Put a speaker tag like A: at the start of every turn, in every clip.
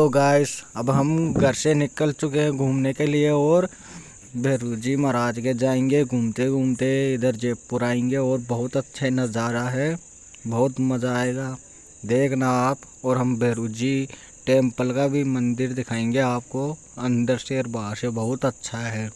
A: Hello guys, अब हम घर से निकल चुके हैं घूमने के लिए और भैरू जी महाराज के जाएंगे। घूमते घूमते इधर जयपुर आएंगे और बहुत अच्छा नज़ारा है, बहुत मज़ा आएगा देखना आप। और हम भैरू जी टेम्पल का भी मंदिर दिखाएंगे आपको, अंदर से और बाहर से बहुत अच्छा है।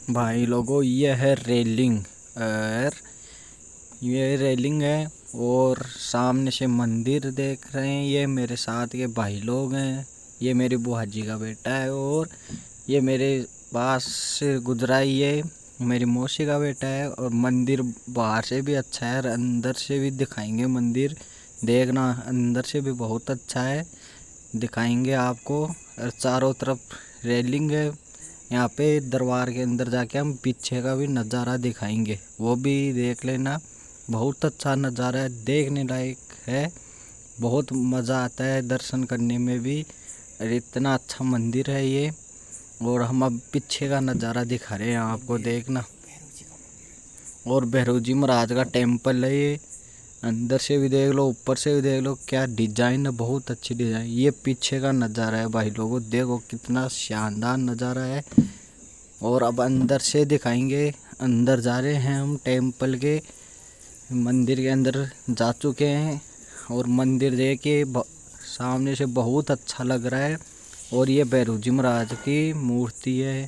A: भाई लोगों, ये है रेलिंग ये रेलिंग है और सामने से मंदिर देख रहे हैं। ये मेरे साथ के भाई लोग हैं, ये मेरी बुआ जी का बेटा है और ये मेरे पास से गुजरा है, ये मेरी मौसी का बेटा है। और मंदिर बाहर से भी अच्छा है और अंदर से भी दिखाएंगे मंदिर, देखना अंदर से भी बहुत अच्छा है, दिखाएंगे आपको। और चारों तरफ रेलिंग है, यहाँ पे दरबार के अंदर जाके हम पीछे का भी नज़ारा दिखाएंगे, वो भी देख लेना। बहुत अच्छा नज़ारा है, देखने लायक है, बहुत मज़ा आता है दर्शन करने में भी। और इतना अच्छा मंदिर है ये। और हम अब पीछे का नज़ारा दिखा रहे हैं आपको, देखना। और भैरू जी महाराज का टेम्पल है ये, अंदर से भी देख लो, ऊपर से भी देख लो, क्या डिजाइन है, बहुत अच्छी डिजाइन। ये पीछे का नज़ारा है भाई लोगों, देखो कितना शानदार नज़ारा है। और अब अंदर से दिखाएंगे, अंदर जा रहे हैं हम टेम्पल के, मंदिर के अंदर जा चुके हैं और मंदिर देख के सामने से बहुत अच्छा लग रहा है। और ये भैरू जी महाराज की मूर्ति है।